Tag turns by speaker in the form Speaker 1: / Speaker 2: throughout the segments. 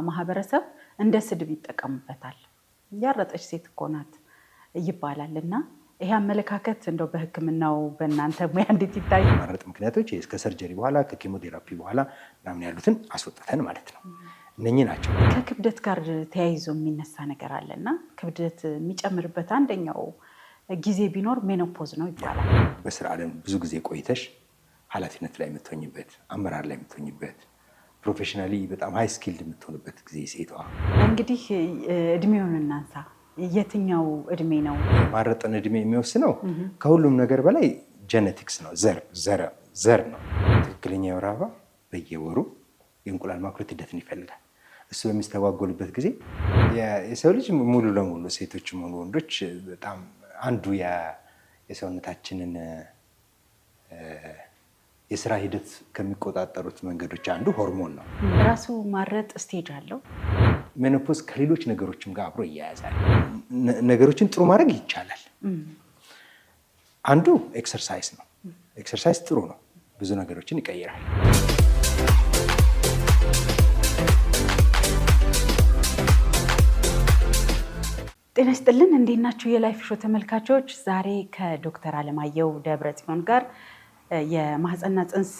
Speaker 1: ማህበረሰብ እንደ ስድብ ይጠቀሙበታል። ያረጠች ሴት እኮ ናት ይባላልና ይሄ አመለካከት እንደው በሕክምናው በእናንተ ሙያ እንዴት ይታይ?
Speaker 2: ማረጥ ምክንያቶች እስከ ሰርጀሪ በኋላ ከኬሞቴራፒ በኋላ ምናምን ያሉትን አስወጥተን ማለት ነው። እነኚህ ናቸው።
Speaker 1: ከክብደት ጋር ተያይዞ የሚነሳ ነገር አለና ክብደት የሚጨምርበት አንደኛው ጊዜ ቢኖር ሜኖፖዝ ነው ይባላል።
Speaker 2: በስራ ዓለም ብዙ ጊዜ ቆይተሽ ኃላፊነት ላይ የምትሆኝበት፣ አመራር ላይ የምትሆኝበት፣ ፕሮፌሽናሊ በጣም ሃይ ስኪልድ የምትሆንበት ጊዜ ሴቷ።
Speaker 1: እንግዲህ እድሜውን እናንሳ። የትኛው እድሜ ነው
Speaker 2: ማረጥን እድሜ የሚወስነው? ከሁሉም ነገር በላይ ጄኔቲክስ ነው፣ ዘር ነው። ትክክለኛ የወር አበባ በየወሩ የእንቁላል ማኩለት ሂደትን ይፈልጋል። እሱ በሚስተጓጎልበት ጊዜ የሰው ልጅ ሙሉ ለሙሉ ሴቶችም ሆኑ ወንዶች በጣም አንዱ የሰውነታችንን የስራ ሂደት ከሚቆጣጠሩት መንገዶች አንዱ ሆርሞን ነው።
Speaker 1: ራሱ ማረጥ ስቴጅ አለው።
Speaker 2: ሜኖፖዝ ከሌሎች ነገሮችም ጋር አብሮ ይያያዛል። ነገሮችን ጥሩ ማድረግ ይቻላል። አንዱ ኤክሰርሳይዝ ነው። ኤክሰርሳይዝ ጥሩ ነው፣ ብዙ ነገሮችን ይቀይራል።
Speaker 1: ጤና ይስጥልን፣ እንዴት ናችሁ የላይፍ ሾው ተመልካቾች? ዛሬ ከዶክተር አለማየሁ ደብረጽዮን ጋር የማህፀንና ፅንስ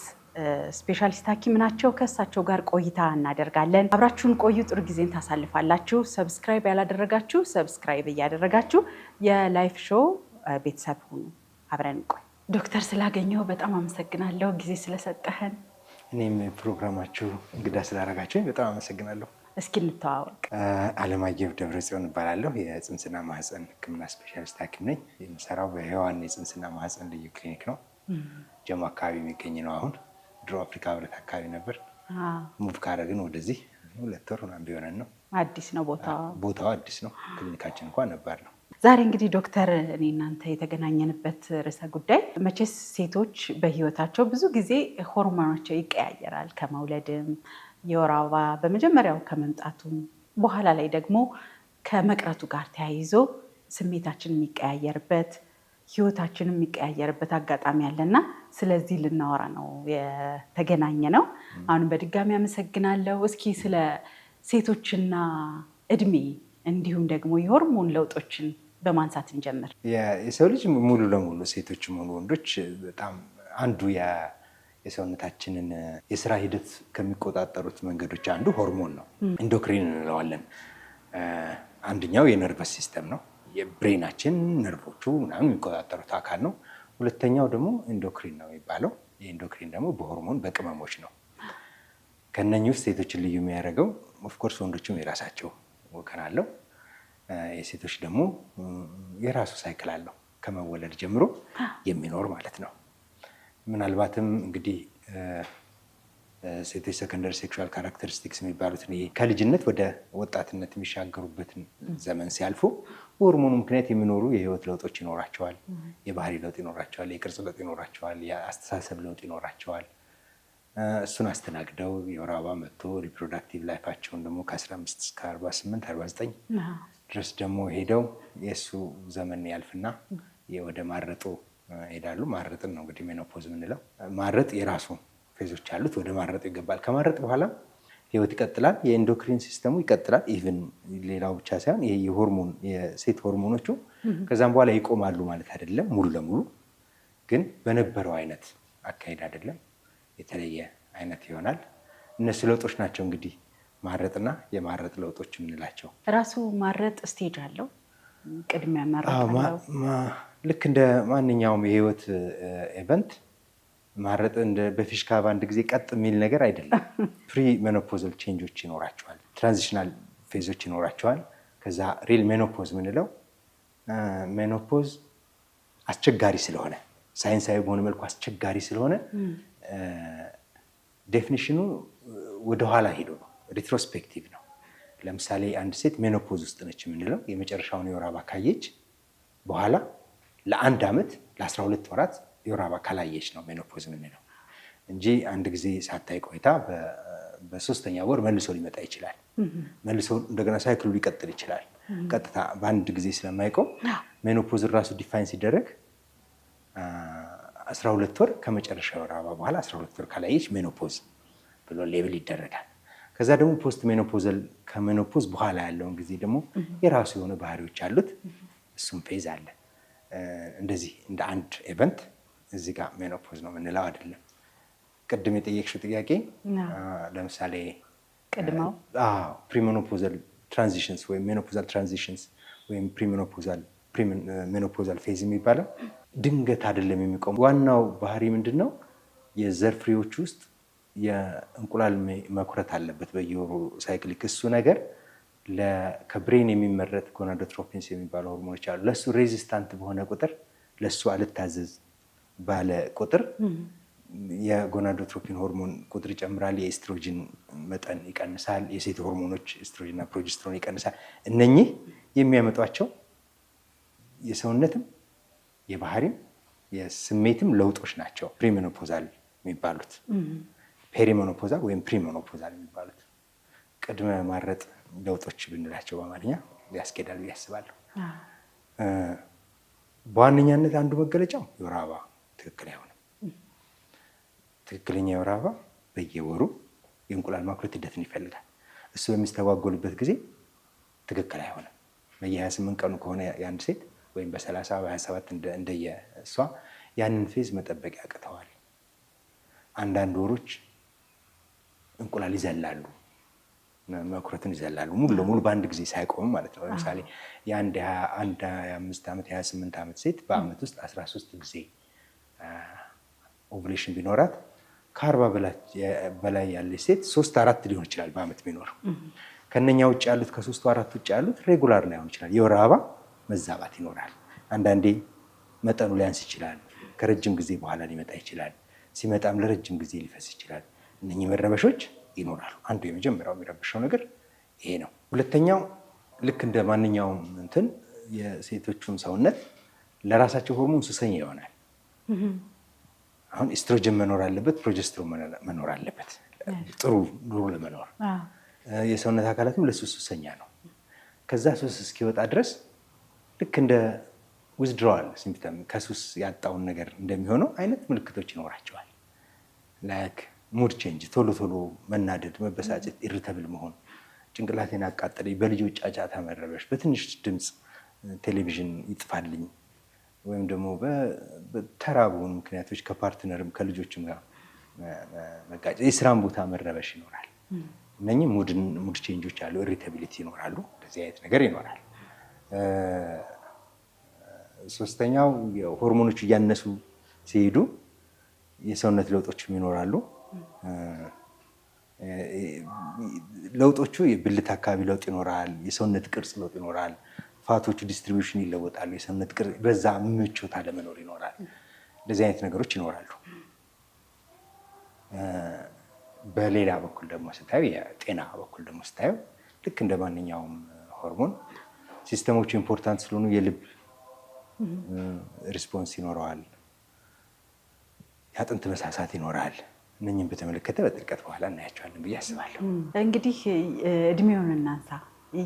Speaker 1: ስፔሻሊስት ሐኪም ናቸው። ከእሳቸው ጋር ቆይታ እናደርጋለን። አብራችሁን ቆዩ፣ ጥሩ ጊዜን ታሳልፋላችሁ። ሰብስክራይብ ያላደረጋችሁ ሰብስክራይብ እያደረጋችሁ የላይፍ ሾው ቤተሰብ ሁኑ። አብረን እንቆይ። ዶክተር ስላገኘው በጣም አመሰግናለሁ፣ ጊዜ ስለሰጠህን።
Speaker 2: እኔም ፕሮግራማችሁ እንግዳ ስላደረጋችሁኝ በጣም አመሰግናለሁ።
Speaker 1: እስኪ እንተዋወቅ።
Speaker 2: አለማየሁ ደብረጽዮን እባላለሁ። የፅንስና ማህፀን ሕክምና ስፔሻሊስት ሐኪም ነኝ። የምሰራው በሔዋን የፅንስና ማህፀን ልዩ ክሊኒክ ነው። ጀሞ አካባቢ የሚገኝ ነው። አሁን ድሮ አፍሪካ ህብረት አካባቢ ነበር። ሙቭ ካደረግን ወደዚህ 2 ወር ምናምን ቢሆነን ነው።
Speaker 1: አዲስ ነው
Speaker 2: ቦታው አዲስ ነው። ክሊኒካችን እንኳን ነባር ነው።
Speaker 1: ዛሬ እንግዲህ ዶክተር እኔ እናንተ የተገናኘንበት ርዕሰ ጉዳይ መቼስ ሴቶች በህይወታቸው ብዙ ጊዜ ሆርሞናቸው ይቀያየራል። ከመውለድም የወር አበባ በመጀመሪያው ከመምጣቱም በኋላ ላይ ደግሞ ከመቅረቱ ጋር ተያይዞ ስሜታችን የሚቀያየርበት ህይወታችን የሚቀያየርበት አጋጣሚ አለና ስለዚህ ልናወራ ነው የተገናኘ ነው። አሁንም በድጋሚ አመሰግናለሁ። እስኪ ስለ ሴቶችና እድሜ እንዲሁም ደግሞ የሆርሞን ለውጦችን በማንሳት እንጀምር።
Speaker 2: የሰው ልጅ ሙሉ ለሙሉ ሴቶችም ሆኑ ወንዶች በጣም አንዱ የሰውነታችንን የስራ ሂደት ከሚቆጣጠሩት መንገዶች አንዱ ሆርሞን ነው። ኢንዶክሪን እንለዋለን። አንደኛው የነርቨስ ሲስተም ነው። የብሬናችን ነርቮቹ ምናምን የሚቆጣጠሩት አካል ነው። ሁለተኛው ደግሞ ኢንዶክሪን ነው የሚባለው። የኢንዶክሪን ደግሞ በሆርሞን በቅመሞች ነው። ከነኚህ ውስጥ ሴቶችን ልዩ የሚያደርገው ኦፍኮርስ ወንዶችም የራሳቸው ወገን አለው። የሴቶች ደግሞ የራሱ ሳይክል አለው ከመወለድ ጀምሮ የሚኖር ማለት ነው። ምናልባትም እንግዲህ ሴቶች ሰከንደሪ ሴክሹዋል ካራክተሪስቲክስ የሚባሉትን ከልጅነት ወደ ወጣትነት የሚሻገሩበትን ዘመን ሲያልፉ በሆርሞኑ ምክንያት የሚኖሩ የህይወት ለውጦች ይኖራቸዋል። የባህሪ ለውጥ ይኖራቸዋል። የቅርጽ ለውጥ ይኖራቸዋል። የአስተሳሰብ ለውጥ ይኖራቸዋል። እሱን አስተናግደው የወር አበባ መጥቶ ሪፕሮዳክቲቭ ላይፋቸውን ደግሞ ከ15 እስከ 48 49 ድረስ ደግሞ ሄደው የእሱ ዘመን ያልፍና ወደ ማረጡ ሄዳሉ። ማረጥን ነው እንግዲህ ሜኖፖዝ የምንለው። ማረጥ የራሱ ፌዞች አሉት። ወደ ማረጡ ይገባል። ከማረጥ በኋላ ህይወት ይቀጥላል። የኢንዶክሪን ሲስተሙ ይቀጥላል። ኢቭን ሌላው ብቻ ሳይሆን የሴት ሆርሞኖቹ ከዛም በኋላ ይቆማሉ ማለት አይደለም። ሙሉ ለሙሉ ግን በነበረው አይነት አካሄድ አይደለም፣ የተለየ አይነት ይሆናል። እነሱ ለውጦች ናቸው እንግዲህ ማረጥና የማረጥ ለውጦች የምንላቸው።
Speaker 1: ራሱ ማረጥ ስቴጅ አለው። ቅድሚያ ማረጥ
Speaker 2: ልክ እንደ ማንኛውም የህይወት ኢቨንት ማረጥ በፊሽካ በአንድ ጊዜ ቀጥ የሚል ነገር አይደለም። ፕሪ ሜኖፖዛል ቼንጆች ይኖራቸዋል። ትራንዚሽናል ፌዞች ይኖራቸዋል። ከዛ ሪል ሜኖፖዝ የምንለው ሜኖፖዝ አስቸጋሪ ስለሆነ ሳይንሳዊ በሆነ መልኩ አስቸጋሪ ስለሆነ ዴፊኒሽኑ ወደኋላ ሄዶ ነው፣ ሪትሮስፔክቲቭ ነው። ለምሳሌ አንድ ሴት ሜኖፖዝ ውስጥ ነች የምንለው የመጨረሻውን የወር አበባ ካየች በኋላ ለ1 ዓመት ለ12 ወራት የወር አበባ ካላየች ነው ሜኖፖዝ የምንለው እንጂ አንድ ጊዜ ሳታይ ቆይታ በ3ኛ ወር መልሶ ሊመጣ ይችላል። መልሶ እንደገና ሳይክሉ ሊቀጥል ይችላል። ቀጥታ በአንድ ጊዜ ስለማይቆም ሜኖፖዝ ራሱ ዲፋይን ሲደረግ 12 ወር ከመጨረሻ የወር አበባ በኋላ 12 ወር ካላየች ሜኖፖዝ ብሎ ሌብል ይደረጋል። ከዛ ደግሞ ፖስት ሜኖፖዛል ከሜኖፖዝ በኋላ ያለውን ጊዜ ደግሞ የራሱ የሆነ ባህሪዎች አሉት። እሱም ፌዝ አለ። እንደዚህ እንደ አንድ ኢቨንት እዚህ ጋር ሜኖፖዝ ነው የምንለው አይደለም። ቅድም የጠየቅሽው ጥያቄ ለምሳሌ
Speaker 1: ቅድመው
Speaker 2: ፕሪሜኖፖዛል ትራንዚሽንስ ወይም ሜኖፖዛል ትራንዚሽንስ ወይም ሜኖፖዛል ፌዝ የሚባለው ድንገት አይደለም የሚቆም። ዋናው ባህሪ ምንድን ነው? የዘር ፍሬዎች ውስጥ የእንቁላል መኩረት አለበት በየወሩ ሳይክሊክ። እሱ ነገር ከብሬን የሚመረት ጎናዶትሮፒንስ የሚባሉ ሆርሞኖች አሉ። ለእሱ ሬዚስታንት በሆነ ቁጥር፣ ለእሱ አልታዘዝ ባለ ቁጥር የጎናዶትሮፒን ሆርሞን ቁጥር ይጨምራል። የኤስትሮጂን መጠን ይቀንሳል። የሴት ሆርሞኖች ኤስትሮጂንና ፕሮጀስትሮን ይቀንሳል። እነኚህ የሚያመጧቸው የሰውነትም የባህሪም የስሜትም ለውጦች ናቸው ፕሪሜኖፖዛል የሚባሉት። ፔሪሜኖፖዛል ወይም ፕሪሜኖፖዛል የሚባሉት ቅድመ ማረጥ ለውጦች ብንላቸው በአማርኛ ያስኬዳል ብዬ አስባለሁ። በዋነኛነት አንዱ መገለጫው የወር አበባ ትክክል አይሆንም። ትክክለኛ የወር አበባ በየወሩ የእንቁላል ማኩረት ሂደትን ይፈልጋል። እሱ በሚስተጓጎልበት ጊዜ ትክክል አይሆንም። በየ28 ቀኑ ከሆነ የአንድ ሴት ወይም በ30 በ27 እንደየ እሷ ያንን ፌዝ መጠበቅ ያቅተዋል። አንዳንድ ወሮች እንቁላል ይዘላሉ፣ መኩረትን ይዘላሉ ሙሉ ለሙሉ በአንድ ጊዜ ሳይቆም ማለት ነው። ለምሳሌ የአንድ 25 ዓመት 28 ዓመት ሴት በአመት ውስጥ 13 ጊዜ ኦቭሌሽን ቢኖራት ከ40 በላይ ያለች ሴት 3-4 ሊሆን ይችላል በአመት ቢኖረው። ከነኛ ውጭ ያሉት ከ3-4 ውጭ ያሉት ሬጉላር ላይሆን ይችላል። የወር አበባ መዛባት ይኖራል። አንዳንዴ መጠኑ ሊያንስ ይችላል። ከረጅም ጊዜ በኋላ ሊመጣ ይችላል። ሲመጣም ለረጅም ጊዜ ሊፈስ ይችላል። እነኚህ መረበሾች ይኖራሉ። አንዱ የመጀመሪያው የሚረብሸው ነገር ይሄ ነው። ሁለተኛው ልክ እንደ ማንኛውም እንትን የሴቶቹም ሰውነት ለራሳቸው ሆርሞን ሱሰኛ ይሆናል። አሁን ኤስትሮጅን መኖር አለበት፣ ፕሮጀስትሮን መኖር አለበት ጥሩ ኑሮ ለመኖር። የሰውነት አካላትም ለሱ ሱሰኛ ነው። ከዛ ሱስ እስኪወጣ ድረስ ልክ እንደ ዊዝድሮዋል ሲምፕተም ከሱስ ያጣውን ነገር እንደሚሆነው አይነት ምልክቶች ይኖራቸዋል። ላይክ ሙድ ቼንጅ፣ ቶሎ ቶሎ መናደድ፣ መበሳጨት፣ ኢሪተብል መሆን፣ ጭንቅላቴን አቃጠለኝ፣ በልጆች ጫጫታ መረበሽ፣ በትንሽ ድምፅ ቴሌቪዥን ይጥፋልኝ፣ ወይም ደግሞ በተራ በሆኑ ምክንያቶች ከፓርትነርም ከልጆችም ጋር መጋጨት፣ የስራን ቦታ መረበሽ ይኖራል። እነኚህ ሙድ ቼንጆች አሉ፣ ኢሪታቢሊቲ ይኖራሉ። እንደዚህ አይነት ነገር ይኖራል። ሶስተኛው ሆርሞኖቹ እያነሱ ሲሄዱ የሰውነት ለውጦችም ይኖራሉ። ለውጦቹ የብልት አካባቢ ለውጥ ይኖራል። የሰውነት ቅርጽ ለውጥ ይኖራል። ፋቶቹ ዲስትሪቢዩሽን ይለወጣሉ። የሰውነት ቅርጽ በዛ ምቾት አለመኖር ይኖራል። እንደዚህ አይነት ነገሮች ይኖራሉ። በሌላ በኩል ደግሞ ስታዩ የጤና በኩል ደግሞ ስታዩ ልክ እንደ ማንኛውም ሆርሞን ሲስተሞቹ ኢምፖርታንት ስለሆኑ የልብ ሪስፖንስ ይኖረዋል። የአጥንት መሳሳት ይኖራል። እነኝህን በተመለከተ በጥልቀት በኋላ እናያቸዋለን ብዬ አስባለሁ።
Speaker 1: እንግዲህ እድሜውን እናንሳ።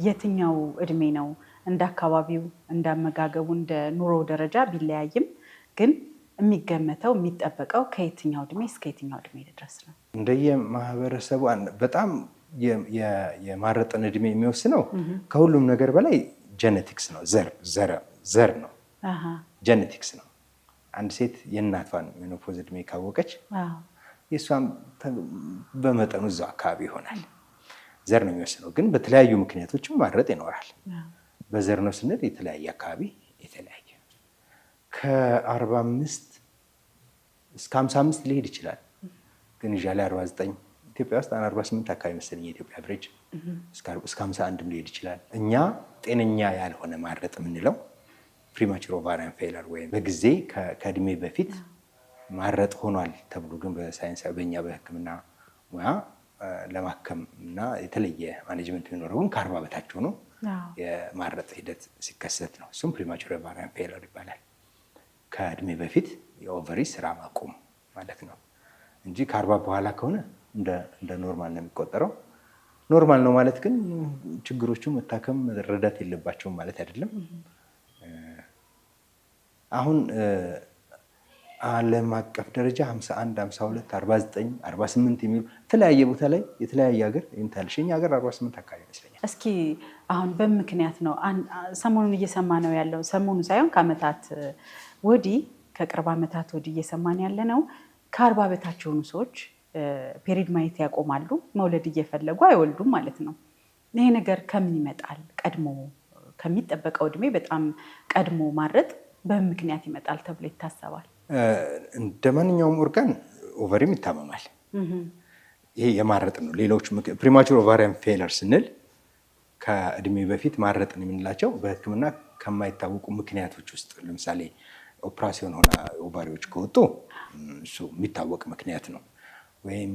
Speaker 1: የትኛው እድሜ ነው እንደ አካባቢው፣ እንደ አመጋገቡ፣ እንደ ኑሮ ደረጃ ቢለያይም ግን የሚገመተው የሚጠበቀው ከየትኛው እድሜ እስከ የትኛው እድሜ ድረስ ነው?
Speaker 2: እንደየ ማህበረሰቡ በጣም የማረጥን እድሜ የሚወስነው ከሁሉም ነገር በላይ ጀኔቲክስ ነው። ዘር ነው፣ ጀኔቲክስ ነው። አንድ ሴት የእናቷን ሜኖፖዝ እድሜ ካወቀች የእሷም በመጠኑ እዛው አካባቢ ይሆናል። ዘር ነው የሚወስነው። ግን በተለያዩ ምክንያቶችም ማረጥ ይኖራል። በዘር ነው ስንል የተለያየ አካባቢ የተለያየ ከ45 እስከ 55 ሊሄድ ይችላል። ግን ይዣ ላይ 49 ኢትዮጵያ ውስጥ 48 አካባቢ መሰለኝ የኢትዮጵያ አቨሬጅ፣ እስከ 51ም ሊሄድ ይችላል። እኛ ጤነኛ ያልሆነ ማረጥ የምንለው ፕሪማቹር ኦቫሪያን ፌለር ወይም በጊዜ ከእድሜ በፊት ማረጥ ሆኗል ተብሎ ግን በሳይንሳዊ በእኛ በሕክምና ሙያ ለማከም እና የተለየ ማኔጅመንት የሚኖረው ግን ከ40 በታች ሆኖ የማረጥ ሂደት ሲከሰት ነው። እሱም ፕሪማቹር ኦቫሪያን ፌለር ይባላል። ከእድሜ በፊት የኦቨሪ ስራ ማቆም ማለት ነው እንጂ ከ40 በኋላ ከሆነ እንደ ኖርማል ነው የሚቆጠረው። ኖርማል ነው ማለት ግን ችግሮቹ መታከም መረዳት የለባቸውም ማለት አይደለም። አሁን ዓለም አቀፍ ደረጃ 51፣ 52፣ 49፣ 48 የሚሉ የተለያየ ቦታ ላይ የተለያየ ሀገር ይንታልሽ። የኛ ሀገር 48 አካባቢ ይመስለኛል።
Speaker 1: እስኪ አሁን በምክንያት ነው ሰሞኑን እየሰማ ነው ያለው፣ ሰሞኑ ሳይሆን ከዓመታት ወዲህ ከቅርብ ዓመታት ወዲህ እየሰማን ያለ ነው። ከ40 በታች የሆኑ ሰዎች ፔሪድ ማየት ያቆማሉ፣ መውለድ እየፈለጉ አይወልዱም ማለት ነው። ይሄ ነገር ከምን ይመጣል? ቀድሞ ከሚጠበቀው እድሜ በጣም ቀድሞ ማረጥ በምን ምክንያት ይመጣል ተብሎ ይታሰባል?
Speaker 2: እንደ ማንኛውም ኦርጋን ኦቨሪም ይታመማል። ይሄ የማረጥ ነው። ሌሎች ፕሪማቹር ኦቫሪያን ፌለር ስንል ከእድሜ በፊት ማረጥን የምንላቸው በሕክምና ከማይታወቁ ምክንያቶች ውስጥ ለምሳሌ ኦፕራሲዮን ሆነ ኦቫሪዎች ከወጡ እሱ የሚታወቅ ምክንያት ነው። ወይም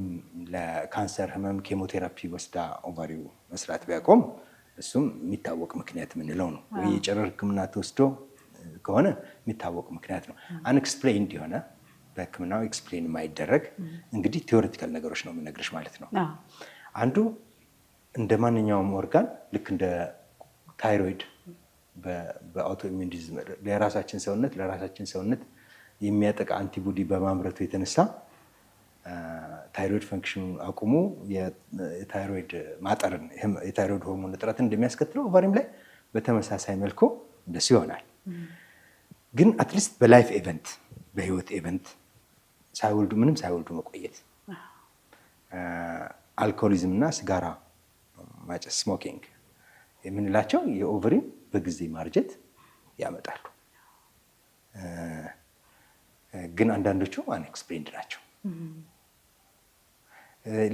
Speaker 2: ለካንሰር ህመም ኬሞቴራፒ ወስዳ ኦቫሪው መስራት ቢያቆም እሱም የሚታወቅ ምክንያት የምንለው ነው። ወይ የጨረር ሕክምና ተወስዶ ከሆነ የሚታወቅ ምክንያት ነው። አንኤክስፕሌይንድ የሆነ በሕክምናው ኤክስፕሌን የማይደረግ እንግዲህ ቴዎሬቲካል ነገሮች ነው የምነግርሽ ማለት ነው። አንዱ እንደ ማንኛውም ኦርጋን ልክ እንደ ታይሮይድ በአውቶኢሚዩን ዲዚዝ ለራሳችን ሰውነት የሚያጠቃ አንቲቦዲ በማምረቱ የተነሳ ታይሮይድ ፈንክሽኑ አቁሙ የታይሮይድ ማጠርን የታይሮይድ ሆርሞን እጥረትን እንደሚያስከትለው ኦቫሪም ላይ በተመሳሳይ መልኩ እንደሱ ይሆናል። ግን አትሊስት በላይፍ ኤቨንት በህይወት ኤቨንት ምንም ሳይወልዱ መቆየት፣ አልኮሆሊዝም እና ሲጋራ ማጨስ ስሞኪንግ የምንላቸው የኦቨሪን በጊዜ ማርጀት ያመጣሉ። ግን አንዳንዶቹ አንኤክስፕሌንድ ናቸው።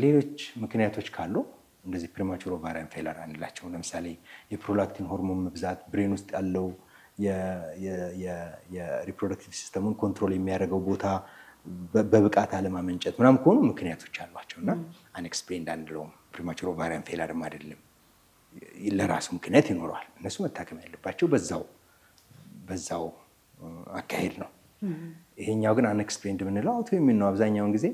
Speaker 2: ሌሎች ምክንያቶች ካሉ እንደዚህ ፕሪማቹር ኦቫሪያን ፌለር አንላቸው። ለምሳሌ የፕሮላክቲን ሆርሞን መብዛት ብሬን ውስጥ ያለው የሪፕሮዳክቲቭ ሲስተሙን ኮንትሮል የሚያደርገው ቦታ በብቃት አለማመንጨት ምናምን ከሆኑ ምክንያቶች አሏቸው እና አንኤክስፕሌንድ አንለውም። ፕሪማቹር ኦቫሪያን ፌለርም አይደለም፣ ለራሱ ምክንያት ይኖረዋል። እነሱ መታከም ያለባቸው በዛው አካሄድ ነው። ይሄኛው ግን አንኤክስፕሌንድ የምንለው አውቶኢሚዩን ነው። አብዛኛውን ጊዜ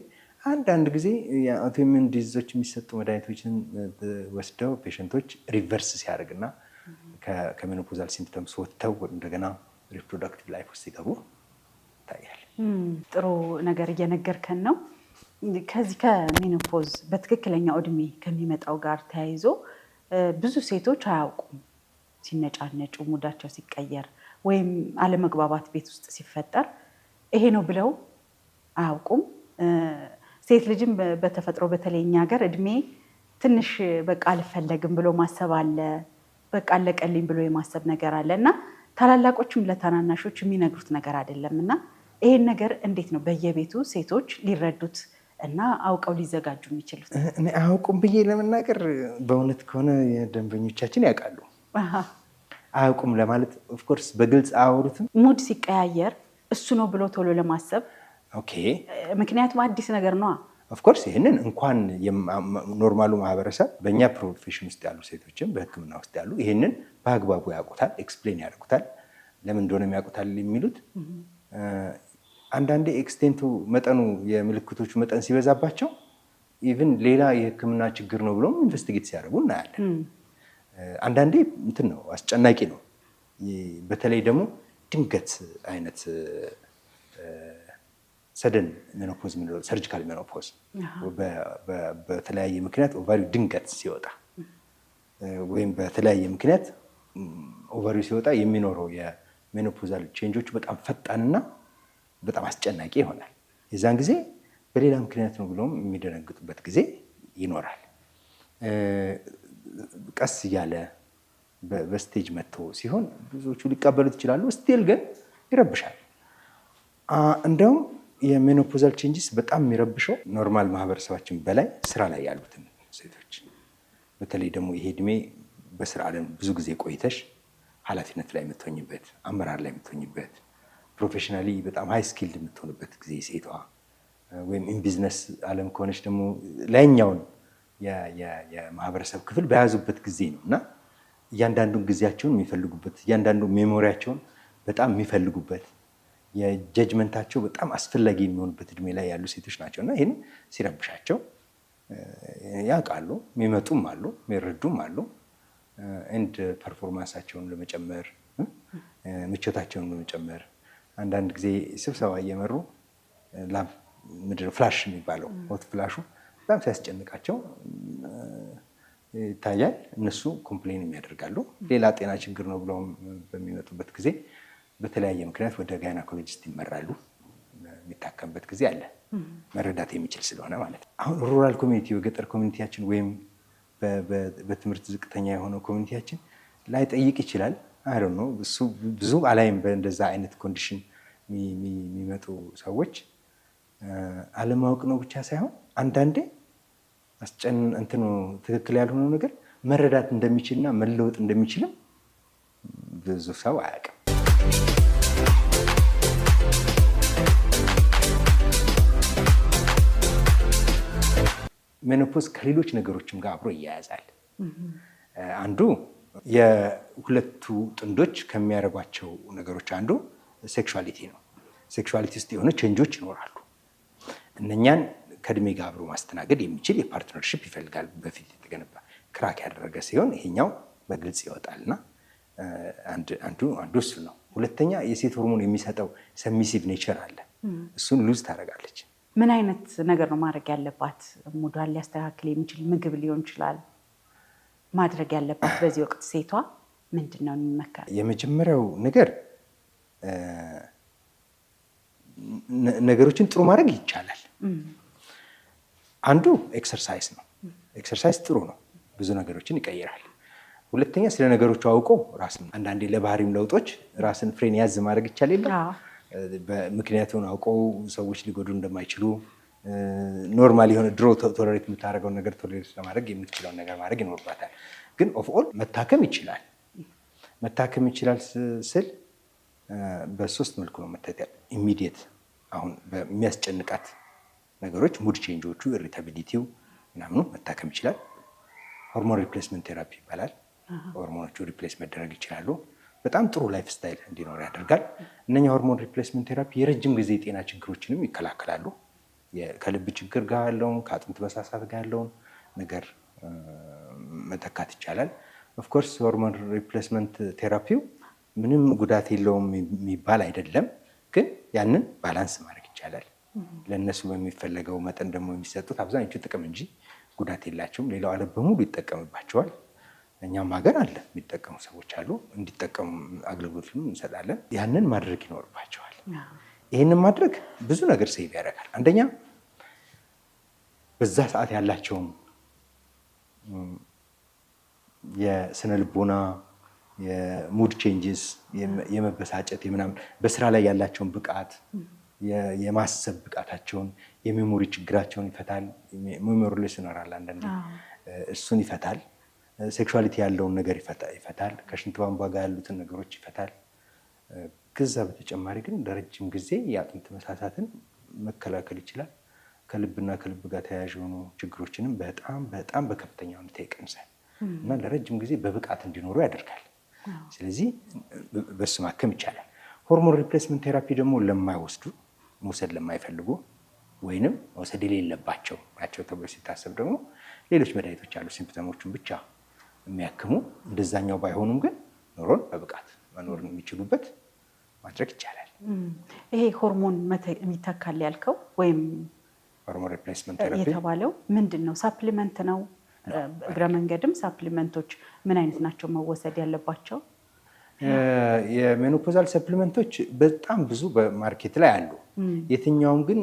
Speaker 2: አንዳንድ ጊዜ የአውቶኢሚዩን ዲዚዞች የሚሰጡ መድኃኒቶችን ወስደው ፔሸንቶች ሪቨርስ ሲያደርግና ከሜኖፖዛል ሲምፕተምስ ወጥተው እንደገና ሪፕሮዳክቲቭ ላይፍ ውስጥ ሲገቡ ይታያል።
Speaker 1: ጥሩ ነገር እየነገርከን ነው። ከዚህ ከሜኖፖዝ በትክክለኛው እድሜ ከሚመጣው ጋር ተያይዞ ብዙ ሴቶች አያውቁም። ሲነጫነጩ፣ ሙዳቸው ሲቀየር ወይም አለመግባባት ቤት ውስጥ ሲፈጠር ይሄ ነው ብለው አያውቁም። ሴት ልጅም በተፈጥሮ በተለይ እኛ ሀገር እድሜ ትንሽ በቃ አልፈለግም ብሎ ማሰብ አለ፣ በቃ አለቀልኝ ብሎ የማሰብ ነገር አለ እና ታላላቆችም ለታናናሾች የሚነግሩት ነገር አይደለም እና ይሄን ነገር እንዴት ነው በየቤቱ ሴቶች ሊረዱት እና አውቀው ሊዘጋጁ የሚችሉት?
Speaker 2: እኔ አያውቁም ብዬ ለመናገር በእውነት ከሆነ የደንበኞቻችን ያውቃሉ። አያውቁም ለማለት ኦፍኮርስ በግልጽ አያወሩትም።
Speaker 1: ሙድ ሲቀያየር እሱ ነው ብሎ ቶሎ ለማሰብ ምክንያቱም አዲስ ነገር ነዋ።
Speaker 2: ኦፍኮርስ ይህንን እንኳን ኖርማሉ ማህበረሰብ በእኛ ፕሮፌሽን ውስጥ ያሉ ሴቶችም በሕክምና ውስጥ ያሉ ይህንን በአግባቡ ያውቁታል፣ ኤክስፕሌን ያደርጉታል። ለምን እንደሆነ ያውቁታል የሚሉት አንዳንዴ ኤክስቴንቱ መጠኑ የምልክቶቹ መጠን ሲበዛባቸው ኢቭን ሌላ የሕክምና ችግር ነው ብሎም ኢንቨስቲጌት ሲያደርጉ እናያለን። አንዳንዴ እንትን ነው አስጨናቂ ነው። በተለይ ደግሞ ድንገት አይነት ሰደን ሜኖፖዝ የምንለው ሰርጂካል ሜኖፖዝ በተለያየ ምክንያት ኦቫሪው ድንገት ሲወጣ ወይም በተለያየ ምክንያት ኦቫሪው ሲወጣ የሚኖረው የሜኖፖዛል ቼንጆቹ በጣም ፈጣንና በጣም አስጨናቂ ይሆናል። የዛን ጊዜ በሌላ ምክንያት ነው ብሎም የሚደነግጡበት ጊዜ ይኖራል። ቀስ እያለ በስቴጅ መጥቶ ሲሆን ብዙዎቹ ሊቀበሉት ይችላሉ። ስቲል ግን ይረብሻል። እንደውም የሜኖፖዛል ቼንጅስ በጣም የሚረብሸው ኖርማል ማህበረሰባችን በላይ ስራ ላይ ያሉትን ሴቶች፣ በተለይ ደግሞ ይሄ እድሜ በስራ ዓለም ብዙ ጊዜ ቆይተሽ ኃላፊነት ላይ የምትሆኝበት፣ አመራር ላይ የምትሆኝበት፣ ፕሮፌሽናሊ በጣም ሃይ ስኪልድ የምትሆንበት ጊዜ ሴቷ ወይም ኢንቢዝነስ ዓለም ከሆነች ደግሞ ላይኛውን የማህበረሰብ ክፍል በያዙበት ጊዜ ነው እና እያንዳንዱን ጊዜያቸውን የሚፈልጉበት፣ እያንዳንዱ ሜሞሪያቸውን በጣም የሚፈልጉበት፣ የጀጅመንታቸው በጣም አስፈላጊ የሚሆንበት እድሜ ላይ ያሉ ሴቶች ናቸው እና ይህን ሲረብሻቸው ያውቃሉ። የሚመጡም አሉ፣ የሚረዱም አሉ። ኤንድ ፐርፎርማንሳቸውን ለመጨመር ምቾታቸውን ለመጨመር አንዳንድ ጊዜ ስብሰባ እየመሩ ምንድነው ፍላሽ የሚባለው ሆት ፍላሹ በጣም ሲያስጨንቃቸው ይታያል። እነሱ ኮምፕሌን የሚያደርጋሉ። ሌላ ጤና ችግር ነው ብለው በሚመጡበት ጊዜ በተለያየ ምክንያት ወደ ጋይናኮሎጂስት ይመራሉ። የሚታከምበት ጊዜ አለ፣ መረዳት የሚችል ስለሆነ ማለት ነው። አሁን ሩራል ኮሚኒቲ የገጠር ኮሚኒቲያችን ወይም በትምህርት ዝቅተኛ የሆነው ኮሚኒቲያችን ላይጠይቅ ይችላል። አይ ነው እሱ ብዙ አላይም። በእንደዛ አይነት ኮንዲሽን የሚመጡ ሰዎች አለማወቅ ነው ብቻ ሳይሆን አንዳንዴ እንትኑ ትክክል ያልሆነው ነገር መረዳት እንደሚችልና መለወጥ እንደሚችልም ብዙ ሰው አያውቅም። ሜኖፖዝ ከሌሎች ነገሮችም ጋር አብሮ ይያያዛል። አንዱ የሁለቱ ጥንዶች ከሚያደርጓቸው ነገሮች አንዱ ሴክሹዋሊቲ ነው። ሴክሹዋሊቲ ውስጥ የሆነ ቼንጆች ይኖራሉ። እነኛን ከእድሜ ጋር አብሮ ማስተናገድ የሚችል የፓርትነርሽፕ ይፈልጋል። በፊት የተገነባ ክራክ ያደረገ ሲሆን ይሄኛው በግልጽ ይወጣልና አንዱ እሱ ነው። ሁለተኛ የሴት ሆርሞን የሚሰጠው ሰሚሲቭ ኔቸር አለ። እሱን ሉዝ ታደርጋለች።
Speaker 1: ምን አይነት ነገር ነው ማድረግ ያለባት? ሙዷን ሊያስተካክል የሚችል ምግብ ሊሆን ይችላል ማድረግ ያለባት በዚህ ወቅት ሴቷ ምንድን ነው የሚመከረው?
Speaker 2: የመጀመሪያው ነገር ነገሮችን ጥሩ ማድረግ ይቻላል። አንዱ ኤክሰርሳይዝ ነው። ኤክሰርሳይዝ ጥሩ ነው፣ ብዙ ነገሮችን ይቀይራል። ሁለተኛ ስለ ነገሮቹ አውቆ ራስን አንዳንዴ ለባህሪም ለውጦች ራስን ፍሬን ያዝ ማድረግ ይቻል የለም። ምክንያቱን አውቀው ሰዎች ሊጎዱ እንደማይችሉ ኖርማል የሆነ ድሮ ቶለሬት የምታደርገውን ነገር ቶለሬት ለማድረግ የምትችለውን ነገር ማድረግ ይኖርባታል። ግን ኦፍ ኦል መታከም ይችላል። መታከም ይችላል ስል በሶስት መልኩ ነው መታከም። ኢሚዲየት አሁን በሚያስጨንቃት ነገሮች ሙድ ቼንጆቹ፣ ኢሪታቢሊቲው ምናምኑ መታከም ይችላል። ሆርሞን ሪፕሌስመንት ቴራፒ ይባላል። ሆርሞኖቹ ሪፕሌስ መደረግ ይችላሉ። በጣም ጥሩ ላይፍ ስታይል እንዲኖር ያደርጋል። እነኛ ሆርሞን ሪፕሌስመንት ቴራፒ የረጅም ጊዜ የጤና ችግሮችንም ይከላከላሉ። ከልብ ችግር ጋር ያለውን፣ ከአጥንት መሳሳት ጋር ያለውን ነገር መተካት ይቻላል። ኦፍኮርስ ሆርሞን ሪፕሌስመንት ቴራፒው ምንም ጉዳት የለውም የሚባል አይደለም፣ ግን ያንን ባላንስ ማድረግ ይቻላል። ለእነሱ በሚፈለገው መጠን ደግሞ የሚሰጡት አብዛኞቹ ጥቅም እንጂ ጉዳት የላቸውም። ሌላው ዓለም በሙሉ ይጠቀምባቸዋል። እኛም ሀገር አለ የሚጠቀሙ ሰዎች አሉ። እንዲጠቀሙ አገልግሎትም እንሰጣለን። ያንን ማድረግ ይኖርባቸዋል። ይህንን ማድረግ ብዙ ነገር ሴቭ ያደርጋል። አንደኛ በዛ ሰዓት ያላቸውን የስነ ልቦና የሙድ ቼንጅስ፣ የመበሳጨት የምናምን በስራ ላይ ያላቸውን ብቃት፣ የማሰብ ብቃታቸውን፣ የሜሞሪ ችግራቸውን ይፈታል። ሜሞሪ ሌስ ይኖራል አንዳንዴ፣ እሱን ይፈታል። ሴክሹዋሊቲ ያለውን ነገር ይፈታል። ከሽንት ቧንቧ ጋር ያሉትን ነገሮች ይፈታል። ከዛ በተጨማሪ ግን ለረጅም ጊዜ የአጥንት መሳሳትን መከላከል ይችላል። ከልብና ከልብ ጋር ተያያዥ የሆኑ ችግሮችንም በጣም በከፍተኛ ሁኔታ ይቀንሳል እና ለረጅም ጊዜ በብቃት እንዲኖሩ ያደርጋል። ስለዚህ በሱ ማከም ይቻላል። ሆርሞን ሪፕሌስመንት ቴራፒ ደግሞ ለማይወስዱ፣ መውሰድ ለማይፈልጉ ወይንም መውሰድ የሌለባቸው ናቸው ተብሎ ሲታሰብ ደግሞ ሌሎች መድኃኒቶች አሉ፣ ሲምፕተሞቹን ብቻ የሚያክሙ። እንደዛኛው ባይሆኑም ግን ኖሮን በብቃት መኖር የሚችሉበት ማድረግ ይቻላል።
Speaker 1: ይሄ ሆርሞን የሚተካል ያልከው ወይም
Speaker 2: ሆርሞን ሪፕሌስመንት ቴራፒ
Speaker 1: የተባለው ምንድን ነው? ሳፕሊመንት ነው? እግረ መንገድም ሳፕሊመንቶች ምን አይነት ናቸው መወሰድ ያለባቸው?
Speaker 2: የሜኖፖዛል ሰፕሊመንቶች በጣም ብዙ በማርኬት ላይ አሉ። የትኛውም ግን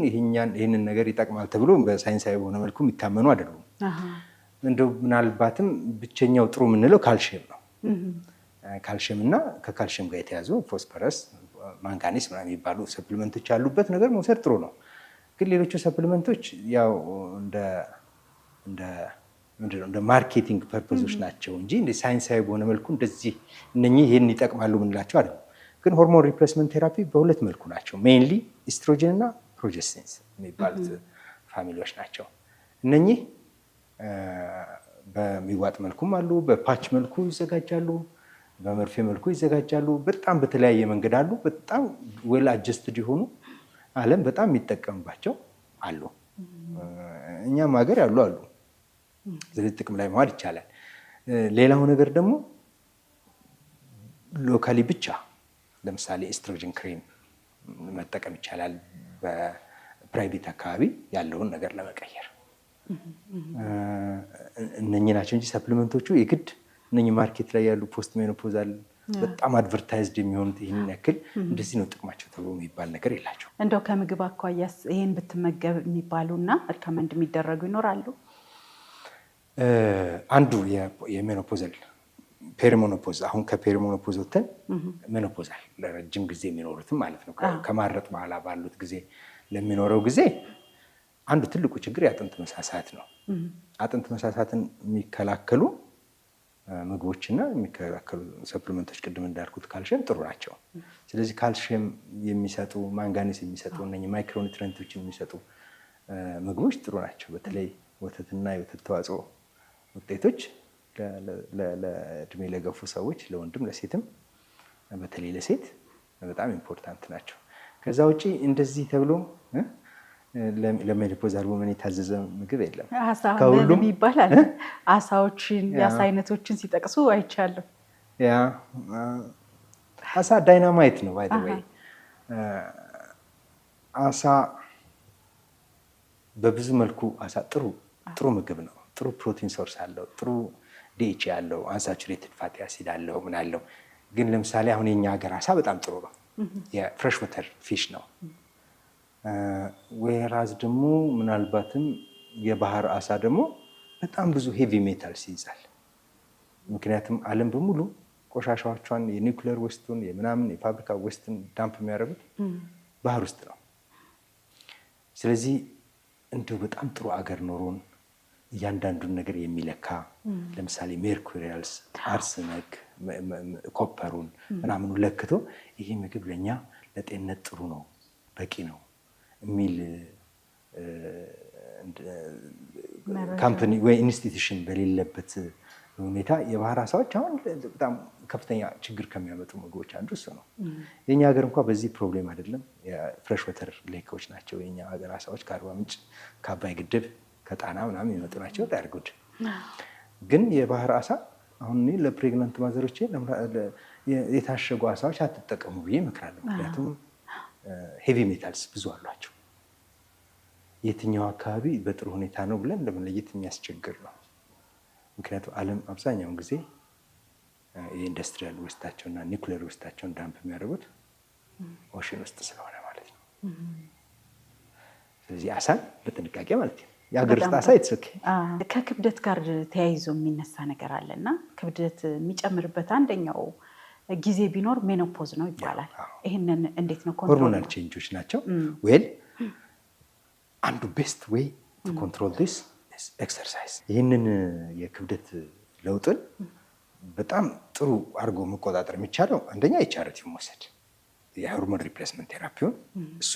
Speaker 2: ይህንን ነገር ይጠቅማል ተብሎ በሳይንሳዊ በሆነ መልኩ የሚታመኑ አይደሉም። እንደው ምናልባትም ብቸኛው ጥሩ የምንለው ካልሽየም ነው። ካልሽየም እና ከካልሽየም ጋር የተያዙ ፎስፈረስ፣ ማንጋኒስ ምናምን የሚባሉ ሰፕሊመንቶች ያሉበት ነገር መውሰድ ጥሩ ነው። ግን ሌሎቹ ሰፕሊመንቶች ያው እንደ ማርኬቲንግ ፐርፖዞች ናቸው እንጂ እንደ ሳይንሳዊ በሆነ መልኩ እንደዚህ እነኚህ ይህን ይጠቅማሉ ምንላቸው አይደለም። ግን ሆርሞን ሪፕሌስመንት ቴራፒ በሁለት መልኩ ናቸው። ሜይንሊ ኢስትሮጅን እና ፕሮጀስቲንስ የሚባሉት ፋሚሊዎች ናቸው። እነኚህ በሚዋጥ መልኩም አሉ፣ በፓች መልኩ ይዘጋጃሉ፣ በመርፌ መልኩ ይዘጋጃሉ። በጣም በተለያየ መንገድ አሉ። በጣም ዌል አጀስትድ የሆኑ ዓለም በጣም የሚጠቀምባቸው አሉ። እኛም ሀገር ያሉ አሉ። ስለዚህ ጥቅም ላይ መዋል ይቻላል። ሌላው ነገር ደግሞ ሎካሊ ብቻ ለምሳሌ ኤስትሮጅን ክሬም መጠቀም ይቻላል። ፕራይቬት አካባቢ ያለውን ነገር ለመቀየር እነኚህ ናቸው እንጂ ሰፕሊመንቶቹ የግድ እነኚህ ማርኬት ላይ ያሉ ፖስት ሜኖፖዛል በጣም አድቨርታይዝድ የሚሆኑት ይህንን ያክል እንደዚህ ነው ጥቅማቸው ተብሎ የሚባል ነገር የላቸው።
Speaker 1: እንደው ከምግብ አኳያስ ይህን ብትመገብ የሚባሉና ሪከመንድ የሚደረጉ ይኖራሉ?
Speaker 2: አንዱ የሜኖፖዛል ፔሪሞኖፖዝ፣ አሁን ከፔሪሞኖፖዝ ወጥተን ሜኖፖዛል ለረጅም ጊዜ የሚኖሩትም ማለት ነው ከማረጥ በኋላ ባሉት ጊዜ ለሚኖረው ጊዜ አንዱ ትልቁ ችግር የአጥንት መሳሳት ነው። አጥንት መሳሳትን የሚከላከሉ ምግቦችና የሚከላከሉ ሰፕሊመንቶች ቅድም እንዳልኩት ካልሽየም ጥሩ ናቸው። ስለዚህ ካልሽየም የሚሰጡ ማንጋኔስ የሚሰጡ እነኚህ ማይክሮኒትረንቶችን የሚሰጡ ምግቦች ጥሩ ናቸው። በተለይ ወተትና የወተት ተዋጽኦ ውጤቶች ለእድሜ ለገፉ ሰዎች ለወንድም ለሴትም በተለይ ለሴት በጣም ኢምፖርታንት ናቸው። ከዛ ውጪ እንደዚህ ተብሎ ለሜኖፖዛል ውመን የታዘዘ ምግብ የለም።
Speaker 1: ከሁሉም ይባላል። አሳዎችን የአሳ አይነቶችን ሲጠቅሱ አይቻለሁ።
Speaker 2: ያ አሳ ዳይናማይት ነው። ባይ ዘ ወይ አሳ በብዙ መልኩ አሳ ጥሩ ምግብ ነው። ጥሩ ፕሮቲን ሶርስ አለው። ጥሩ ዲኤች ያለው አንሳቹሬትድ ፋቲ አሲድ አለው ምን አለው። ግን ለምሳሌ አሁን የኛ ሀገር አሳ በጣም ጥሩ ነው። የፍሬሽ ወተር ፊሽ ነው። ወይራዝ ደግሞ ምናልባትም የባህር አሳ ደግሞ በጣም ብዙ ሄቪ ሜታልስ ይይዛል። ምክንያቱም ዓለም በሙሉ ቆሻሻዎቿን የኒውክሌር ዌስቱን የምናምን የፋብሪካ ዌስትን ዳምፕ የሚያደርጉት ባህር ውስጥ ነው። ስለዚህ እንደው በጣም ጥሩ አገር ኖሮን እያንዳንዱን ነገር የሚለካ ለምሳሌ ሜርኩሪያልስ፣ አርሰነክ፣ ኮፐሩን ምናምኑ ለክቶ ይሄ ምግብ ለኛ ለጤንነት ጥሩ ነው በቂ ነው የሚል ካምፓኒ ወይ ኢንስቲትዩሽን በሌለበት ሁኔታ የባህር አሳዎች አሁን በጣም ከፍተኛ ችግር ከሚያመጡ ምግቦች አንዱ እሱ ነው። የኛ ሀገር እንኳን በዚህ ፕሮብሌም አይደለም። የፍሬሽ ወተር ሌኮች ናቸው የኛ ሀገር አሳዎች። ከአርባ ምንጭ ከአባይ ግድብ ከጣና ምናምን የሚመጡ ናቸው። ዳርጉድ ግን የባህር አሳ አሁን እኔ ለፕሬግናንት ማዘሮቼ የታሸጉ አሳዎች አትጠቀሙ ብዬ እመክራለሁ። ምክንያቱም ሄቪ ሜታልስ ብዙ አሏቸው። የትኛው አካባቢ በጥሩ ሁኔታ ነው ብለን ለመለየት የሚያስቸግር ነው። ምክንያቱም ዓለም አብዛኛውን ጊዜ የኢንዱስትሪያል ዌስታቸውና ኒውክሌር ዌስታቸውን ዳምፕ የሚያደርጉት ኦሽን ውስጥ ስለሆነ ማለት ነው። ስለዚህ አሳን በጥንቃቄ ማለት ነው። የሀገር ውስጥ አሳ የተሰከ
Speaker 1: ከክብደት ጋር ተያይዞ የሚነሳ ነገር አለ እና ክብደት የሚጨምርበት አንደኛው ጊዜ ቢኖር ሜኖፖዝ ነው ይባላል። ይህንን እንዴት ነው ኮንትሮል?
Speaker 2: ሆርሞናል ቼንጆች ናቸው። ዌል አንዱ ቤስት ዌይ ቱ ኮንትሮል ዲስ ኤክሰርሳይዝ። ይህንን የክብደት ለውጥን በጣም ጥሩ አድርጎ መቆጣጠር የሚቻለው አንደኛ ኤችአርቲ መውሰድ፣ የሆርሞን ሪፕሌስመንት ቴራፒውን እሱ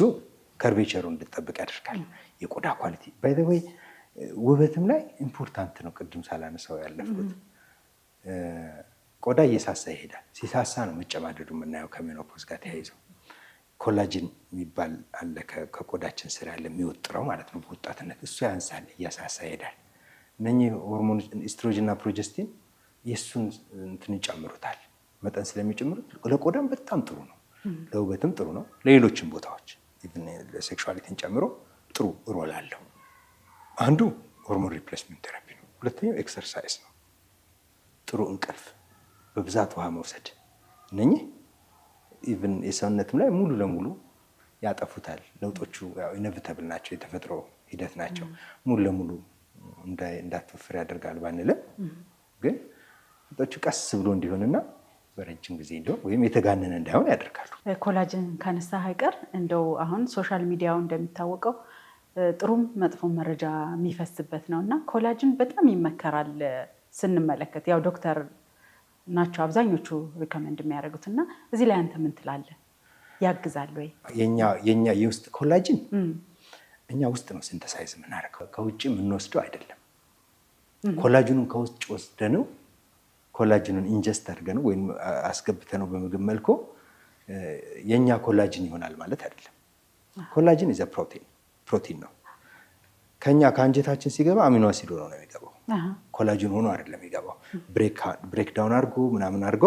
Speaker 2: ከርቬቸሩ እንድጠብቅ ያደርጋል። የቆዳ ኳሊቲ ባይ ዘ ወይ ውበትም ላይ ኢምፖርታንት ነው። ቅድም ሳላነሳው ያለፍኩት ቆዳ እየሳሳ ይሄዳል። ሲሳሳ ነው መጨማደዱ የምናየው። ከሜኖፖዝ ጋር ተያይዘው ኮላጅን የሚባል አለ ከቆዳችን ስር ያለ የሚወጥረው ማለት ነው በወጣትነት። እሱ ያንሳል፣ እያሳሳ ይሄዳል። እነኚህ ሆርሞኖች ኢስትሮጅን እና ፕሮጀስቲን የእሱን እንትን ይጨምሩታል። መጠን ስለሚጨምሩት ለቆዳም በጣም ጥሩ ነው፣ ለውበትም ጥሩ ነው፣ ለሌሎችም ቦታዎች ሴክሹዋሊቲን ጨምሮ ጥሩ ሮል አለው። አንዱ ሆርሞን ሪፕሌስመንት ቴራፒ ነው። ሁለተኛው ኤክሰርሳይዝ ነው። ጥሩ እንቅልፍ፣ በብዛት ውሃ መውሰድ። እነኚህ ኢቭን የሰውነትም ላይ ሙሉ ለሙሉ ያጠፉታል። ለውጦቹ ኢነቪተብል ናቸው፣ የተፈጥሮ ሂደት ናቸው። ሙሉ ለሙሉ እንዳትወፍር ያደርጋል ባንልም፣ ግን ለውጦቹ ቀስ ብሎ እንዲሆንና በረጅም ጊዜ እንደው ወይም የተጋነነ እንዳይሆን ያደርጋሉ።
Speaker 1: ኮላጅን ካነሳ አይቀር እንደው አሁን ሶሻል ሚዲያው እንደሚታወቀው ጥሩም መጥፎ መረጃ የሚፈስበት ነው እና ኮላጅን በጣም ይመከራል ስንመለከት። ያው ዶክተር ናቸው አብዛኞቹ ሪከመንድ የሚያደርጉት እና እዚህ ላይ አንተ ምን ትላለህ? ያግዛል ወይ?
Speaker 2: የኛ የውስጥ ኮላጅን እኛ ውስጥ ነው ሲንተሳይዝ የምናደርገው፣ ከውጭ የምንወስደው አይደለም። ኮላጅኑን ከውጭ ወስደነው ኮላጅኑን ኢንጀስት አድርገነው ወይም አስገብተነው በምግብ መልኩ የኛ ኮላጅን ይሆናል ማለት አይደለም። ኮላጅን ኢዝ ፕሮቲን ነው። ከኛ ከአንጀታችን ሲገባ አሚኖ አሲድ ሆኖ ነው የሚገባው። ኮላጅን ሆኖ አይደለም የሚገባው። ብሬክ ዳውን አድርጎ ምናምን አድርጎ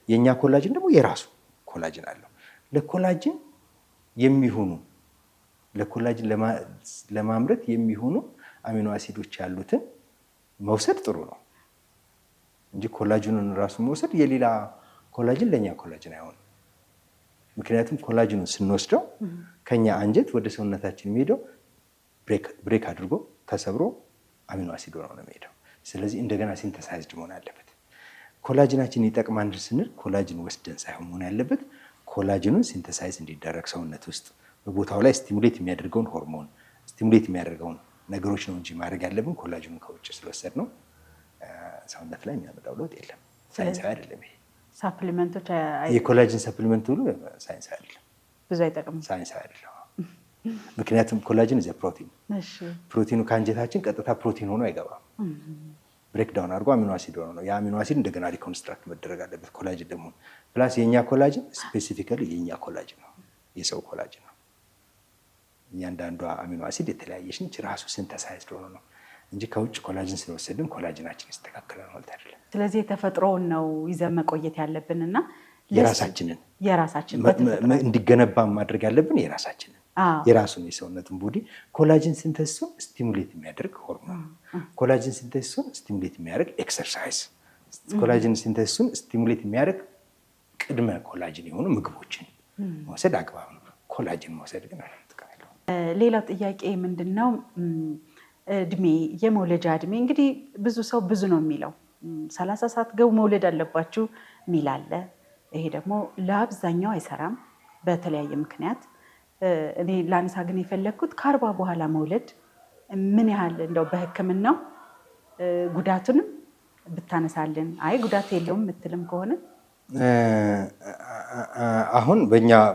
Speaker 2: የኛ ኮላጅን ደግሞ የራሱ ኮላጅን አለው። ለኮላጅን የሚሆኑ ለኮላጅን ለማምረት የሚሆኑ አሚኖ አሲዶች ያሉትን መውሰድ ጥሩ ነው እንጂ ኮላጅኑን ራሱ መውሰድ የሌላ ኮላጅን ለእኛ ኮላጅን አይሆንም። ምክንያቱም ኮላጅኑን ስንወስደው ከኛ አንጀት ወደ ሰውነታችን የሚሄደው ብሬክ አድርጎ ተሰብሮ አሚኖ አሲድ ሆኖ ነው የሚሄደው። ስለዚህ እንደገና ሲንተሳይዝድ መሆን አለበት። ኮላጅናችን ይጠቅማል ስንል ኮላጅን ወስደን ሳይሆን መሆን ያለበት ኮላጅኑን ሲንተሳይዝ እንዲደረግ ሰውነት ውስጥ በቦታው ላይ ስቲሙሌት የሚያደርገውን ሆርሞን ስቲሙሌት የሚያደርገውን ነገሮች ነው እንጂ ማድረግ ያለብን ኮላጅኑን ከውጭ ስለወሰድ ነው ሰውነት ላይ የሚያመጣው ለውጥ የለም። ሳይንሳዊ አይደለም ይሄ።
Speaker 1: ሳፕሊመንቶች
Speaker 2: የኮላጅን ሳፕሊመንት ሁሉ ሳይንሳዊ አይደለም፣
Speaker 1: ብዙ አይጠቅምም።
Speaker 2: ሳይንሳዊ አይደለም። ምክንያቱም ኮላጅን ዘ ፕሮቲን፣ ፕሮቲኑ ከአንጀታችን ቀጥታ ፕሮቲን ሆኖ አይገባም። ብሬክዳውን አድርጎ አሚኖ አሲድ ሆኖ ነው። የአሚኖ አሲድ እንደገና ሪኮንስትራክት መደረግ አለበት ኮላጅን ደግሞ። ፕላስ የእኛ ኮላጅን ስፔሲፊካሊ የእኛ ኮላጅን ነው፣ የሰው ኮላጅን ነው። እያንዳንዷ አሚኖ አሲድ የተለያየች ነች፣ ራሱ ሲንተሳይዝድ ሆኖ ነው እንጂ ከውጭ ኮላጅን ስለወሰድን ኮላጅናችን ይስተካከላል ማለት አይደለም።
Speaker 1: ስለዚህ የተፈጥሮውን ነው ይዘን መቆየት ያለብንና
Speaker 2: የራሳችንን እንዲገነባ ማድረግ ያለብን የራሱን የሰውነትን ቦዲ ኮላጅን ሲንተሲሱን ስቲሙሌት የሚያደርግ ሆርሞን፣ ኮላጅን ሲንተሲሱን ስቲሙሌት የሚያደርግ ኤክሰርሳይዝ፣ ኮላጅን ሲንተሲሱን ስቲሙሌት የሚያደርግ ቅድመ ኮላጅን የሆኑ ምግቦችን መውሰድ አግባብ ነው። ኮላጅን መውሰድ ግን ጥቅም የለውም።
Speaker 1: ሌላው ጥያቄ ምንድን ነው? እድሜ፣ የመውለጃ እድሜ እንግዲህ ብዙ ሰው ብዙ ነው የሚለው 30 ሰዓት ገቡ መውለድ አለባችሁ የሚል አለ። ይሄ ደግሞ ለአብዛኛው አይሰራም በተለያየ ምክንያት። እኔ ላነሳ ግን የፈለግኩት ከ40 በኋላ መውለድ ምን ያህል እንደው በሕክምናው ጉዳቱንም ብታነሳልን። አይ ጉዳት የለውም የምትልም ከሆነ
Speaker 2: አሁን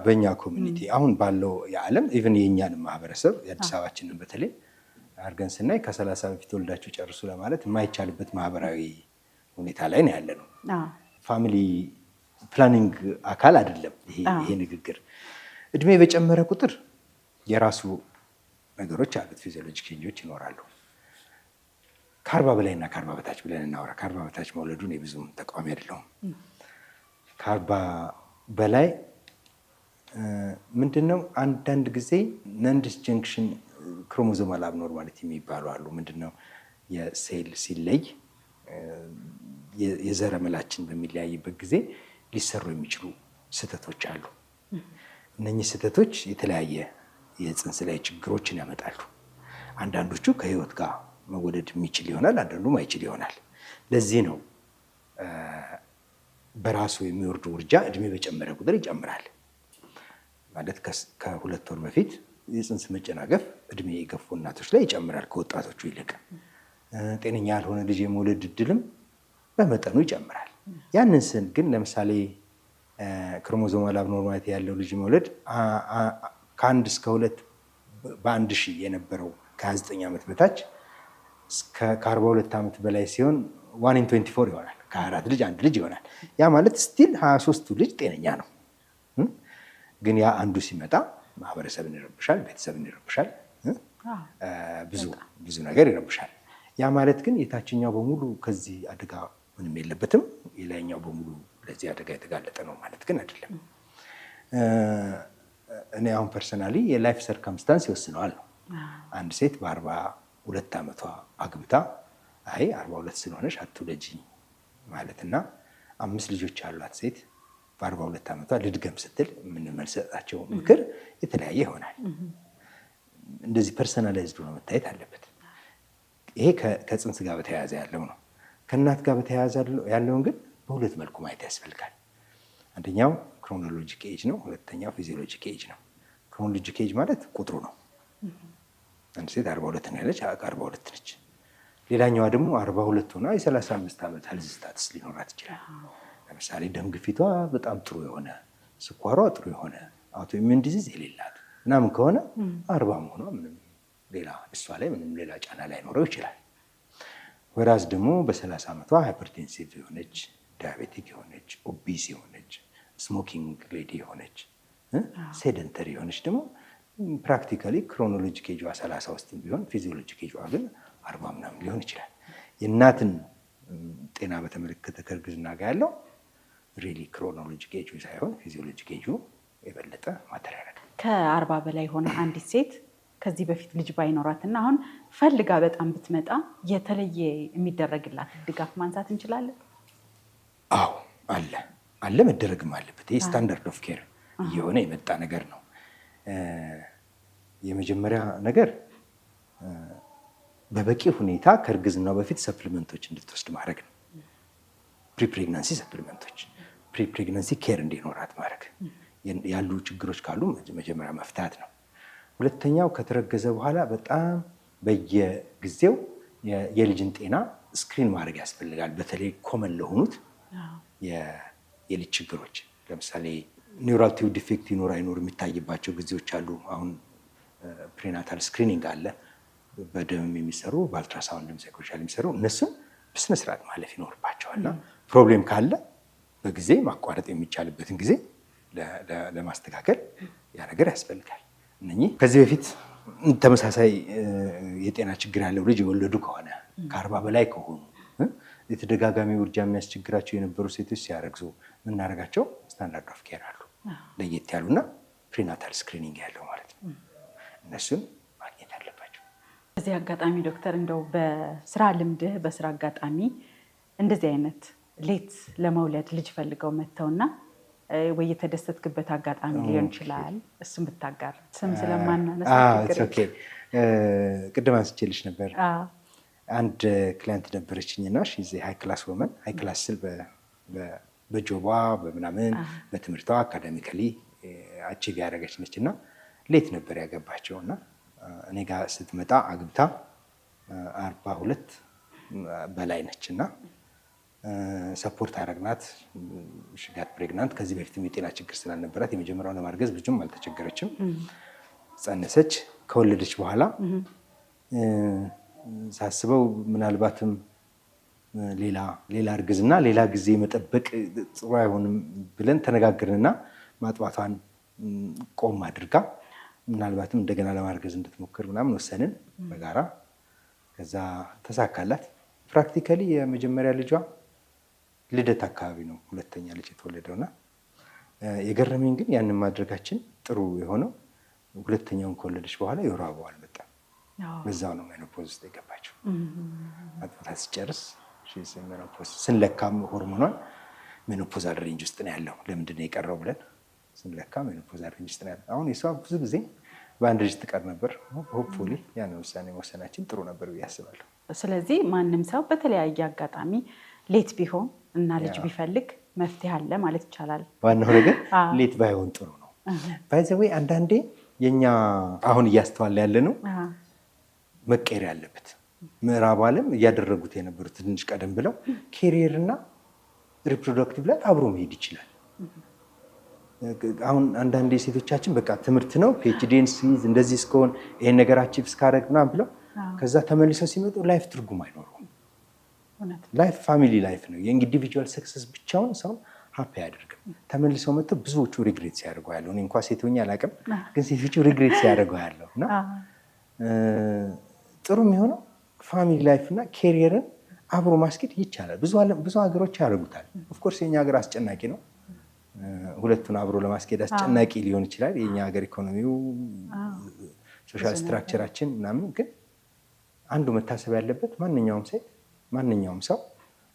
Speaker 2: በእኛ ኮሚኒቲ አሁን ባለው የዓለም ኢቨን የእኛንም ማህበረሰብ የአዲስ አበባችንን በተለይ አድርገን ስናይ ከ30 በፊት ወልዳችሁ ጨርሱ ለማለት የማይቻልበት ማህበራዊ ሁኔታ ላይ ነው ያለ ነው። ፋሚሊ ፕላኒንግ አካል አይደለም ይሄ ንግግር። እድሜ በጨመረ ቁጥር የራሱ ነገሮች አሉት፣ ፊዚዮሎጂክ ቼንጆች ይኖራሉ። ከ40 በላይና ከ40 በታች ብለን እናወራ። ከ40 በታች መውለዱን ብዙም ተቃዋሚ አይደለሁም። ከ40 በላይ ምንድነው አንዳንድ ጊዜ ነን-ዲስጀንክሽን ክሮሞዞማል አብኖርማሊቲ የሚባሉ አሉ። ምንድነው የሴል ሲለይ የዘረመላችን በሚለያይበት ጊዜ ሊሰሩ የሚችሉ ስህተቶች አሉ። እነኚህ ስህተቶች የተለያየ የፅንስ ላይ ችግሮችን ያመጣሉ። አንዳንዶቹ ከህይወት ጋር መወለድ የሚችል ይሆናል፣ አንዳንዱ ማይችል ይሆናል። ለዚህ ነው በራሱ የሚወርዱ ውርጃ እድሜ በጨመረ ቁጥር ይጨምራል። ማለት ከ2 ወር በፊት የፅንስ መጨናገፍ እድሜ የገፉ እናቶች ላይ ይጨምራል ከወጣቶቹ ይልቅ። ጤነኛ ያልሆነ ልጅ የመውለድ እድልም በመጠኑ ይጨምራል። ያንን ስን ግን ለምሳሌ ክሮሞዞማል አብኖርማሊቲ ያለው ልጅ መውለድ ከ1 እስከ 2 በ1000 የነበረው ከ29 ዓመት በታች ከ42 ዓመት በላይ ሲሆን 1 in 24 ይሆናል። ከ4 ልጅ 1 ልጅ ይሆናል። ያ ማለት ስቲል 23ቱ ልጅ ጤነኛ ነው። ግን ያ አንዱ ሲመጣ ማህበረሰብን ይረብሻል፣ ቤተሰብን ይረብሻል፣ ብዙ ነገር ይረብሻል። ያ ማለት ግን የታችኛው በሙሉ ከዚህ አደጋ ምንም የለበትም፣ የላይኛው በሙሉ ለዚህ አደጋ የተጋለጠ ነው ማለት ግን አይደለም። እኔ አሁን ፐርሰናሊ የላይፍ ሰርከምስታንስ ይወስነዋል ነው። አንድ ሴት በ42 ዓመቷ አግብታ አይ 42 ስለሆነች አትውለጂ ማለትና 5 ልጆች ያሏት ሴት በ42 ዓመቷ ልድገም ስትል የምንመልሰጣቸው ምክር የተለያየ ይሆናል። እንደዚህ ፐርሰናላይዝድ ሆኖ መታየት አለበት። ይሄ ከፅንስ ጋር በተያያዘ ያለው ነው። ከእናት ጋር በተያያዘ ያለውን ግን በሁለት መልኩ ማየት ያስፈልጋል። አንደኛው ክሮኖሎጂክ ኤጅ ነው፣ ሁለተኛው ፊዚዮሎጂክ ኤጅ ነው። ክሮኖሎጂክ ኤጅ ማለት ቁጥሩ ነው። አንድ ሴት 42 ነው ያለች 42 ነች። ሌላኛዋ ደግሞ 42 ሆና የ35 ዓመት ሄልዝ ስታተስ ሊኖራት ይችላል። ለምሳሌ ደም ግፊቷ በጣም ጥሩ የሆነ፣ ስኳሯ ጥሩ የሆነ፣ አውቶ ኢሚዩን ዲዚዝ የሌላት ምናምን ከሆነ 40 መሆኗ ምንም ሌላ እሷ ላይ ምንም ሌላ ጫና ላይኖረው ይችላል። ወራዝ ደግሞ በ30 ዓመቷ ሃይፐርቴንሲቭ የሆነች፣ ዲያቤቲክ የሆነች፣ ኦቢስ የሆነች፣ ስሞኪንግ ሌዲ የሆነች፣ ሴደንተሪ የሆነች ደግሞ ፕራክቲካሊ ክሮኖሎጂክ ኤጇ 30 ውስጥ ቢሆን ፊዚዮሎጂክ ኤጇ ግን 40 ምናምን ሊሆን ይችላል። የእናትን ጤና በተመለከተ ከእርግዝና ጋር ያለው ሪሊ ክሮኖሎጂክ ኤጁ ሳይሆን ፊዚዮሎጂክ ኤጁ የበለጠ ማተር ያደርጋል።
Speaker 1: ከ40 በላይ ሆነ አንዲት ሴት ከዚህ በፊት ልጅ ባይኖራት እና አሁን ፈልጋ በጣም ብትመጣ የተለየ የሚደረግላት ድጋፍ ማንሳት እንችላለን?
Speaker 2: አዎ አለ መደረግም አለበት። ይህ ስታንዳርድ ኦፍ ኬር እየሆነ የመጣ ነገር ነው። የመጀመሪያ ነገር በበቂ ሁኔታ ከእርግዝናው በፊት ሰፕሊመንቶች እንድትወስድ ማድረግ ነው። ፕሪፕሬግናንሲ ሰፕሊመንቶች፣ ፕሪፕሬግናንሲ ኬር እንዲኖራት ማድረግ፣ ያሉ ችግሮች ካሉ መጀመሪያ መፍታት ነው። ሁለተኛው ከተረገዘ በኋላ በጣም በየጊዜው የልጅን ጤና ስክሪን ማድረግ ያስፈልጋል። በተለይ ኮመን ለሆኑት የልጅ ችግሮች ለምሳሌ ኒውራል ቲዩብ ዲፌክት ይኖር አይኖር የሚታይባቸው ጊዜዎች አሉ። አሁን ፕሪናታል ስክሪኒንግ አለ፣ በደምም የሚሰሩ በአልትራሳውንድም ሳይኮሎጂካል የሚሰሩ እነሱን በስነስርዓት ማለፍ ይኖርባቸዋልና ፕሮብሌም ካለ በጊዜ ማቋረጥ የሚቻልበትን ጊዜ ለማስተካከል ያ ነገር ያስፈልጋል። እነኚህ ከዚህ በፊት ተመሳሳይ የጤና ችግር ያለው ልጅ የወለዱ ከሆነ ከ40 በላይ ከሆኑ የተደጋጋሚ ውርጃ የሚያስቸግራቸው የነበሩ ሴቶች ሲያረግዙ የምናደርጋቸው ስታንዳርድ ኦፍ ኬር አሉ፣ ለየት ያሉና ፕሪናታል ስክሪኒንግ ያለው ማለት ነው። እነሱን ማግኘት አለባቸው።
Speaker 1: በዚህ አጋጣሚ ዶክተር እንደው በስራ ልምድህ በስራ አጋጣሚ እንደዚህ አይነት ሌት ለመውለድ ልጅ ፈልገው መጥተውና ወይ የተደሰትክበት አጋጣሚ ሊሆን ይችላል፣ እሱም ብታጋር። ስም ስለማናነሳ
Speaker 2: ቅድም አንስቼልሽ ነበር። አንድ ክላይንት ነበረችኝና ሃይ ክላስ ወመን፣ ሃይ ክላስ ስል በጆቧ በምናምን በትምህርቷ አካዳሚካሊ አቺቭ ያደረገች ነች እና ሌት ነበር ያገባቸው እና እኔ ጋር ስትመጣ አግብታ 42 በላይ ነች እና ሰፖርት አደረግናት። ሽጋት ፕሬግናንት ከዚህ በፊትም የጤና ችግር ስላልነበራት የመጀመሪያውን ለማርገዝ ብዙም አልተቸገረችም። ጸነሰች። ከወለደች በኋላ ሳስበው ምናልባትም ሌላ እርግዝና ሌላ ጊዜ መጠበቅ ጥሩ አይሆንም ብለን ተነጋግርንና ማጥባቷን ቆም አድርጋ ምናልባትም እንደገና ለማርገዝ እንድትሞክር ምናምን ወሰንን በጋራ። ከዛ ተሳካላት። ፕራክቲካሊ የመጀመሪያ ልጇ ልደት አካባቢ ነው ሁለተኛ ልጅ የተወለደውና የገረመኝ ግን ያንን ማድረጋችን ጥሩ የሆነው ሁለተኛውን ከወለደች በኋላ የወር አበባዋ አልመጣም። በዛው ነው ሜኖፖዝ ውስጥ የገባችው። አጥብታ ሲጨርስ ሜኖፖዝ ስንለካም ሆርሞኗን ሜኖፖዛል ሬንጅ ውስጥ ነው ያለው። ለምንድን ነው የቀረው ብለን ስንለካ ሜኖፖዛል ሬንጅ ውስጥ ነው ያለው። አሁን የሷ ብዙ ጊዜ በአንድ ልጅ ትቀር ነበር። ሆፕፉሊ ያን ውሳኔ መወሰናችን ጥሩ ነበር ብዬ አስባለሁ። ስለዚህ
Speaker 1: ማንም ሰው በተለያየ አጋጣሚ ሌት ቢሆን እና ልጅ ቢፈልግ መፍትሄ አለ ማለት ይቻላል።
Speaker 2: ዋናው ነገር ሌት ባይሆን ጥሩ ነው። ባይ ዘ ዌይ አንዳንዴ የኛ አሁን እያስተዋለ ያለ ነው መቀየር ያለበት። ምዕራብ ዓለም እያደረጉት የነበሩት ትንሽ ቀደም ብለው ኬሪየር እና ሪፕሮዳክቲቭ ላይ አብሮ መሄድ ይችላል። አሁን አንዳንዴ ሴቶቻችን በቃ ትምህርት ነው ፒኤችዲን ሲይዝ እንደዚህ እስከሆን ይሄን ነገር አቺቭ እስካደረግ ምናምን ብለው ከዛ ተመልሰው ሲመጡ ላይፍ ትርጉም አይኖረውም። ላይፍ ፋሚሊ ላይፍ ነው። የኢንዲቪጁዋል ሰክሰስ ብቻውን ሰው ሀፒ አያደርግም። ተመልሰው መጥተው ብዙዎቹ ሪግሬት ሲያደርጉ ያለው እኔ እንኳን ሴት ሆኜ አላውቅም፣ ግን ሴቶቹ ሪግሬት ሲያደርጉ ያለው እና ጥሩ የሚሆነው ፋሚሊ ላይፍ እና ኬሪየርን አብሮ ማስኬድ ይቻላል። ብዙ ሀገሮች ያደርጉታል። ኦፍኮርስ የኛ ሀገር አስጨናቂ ነው። ሁለቱን አብሮ ለማስኬድ አስጨናቂ ሊሆን ይችላል። የኛ ሀገር ኢኮኖሚው፣ ሶሻል ስትራክቸራችን ምናምን። ግን አንዱ መታሰብ ያለበት ማንኛውም ሰው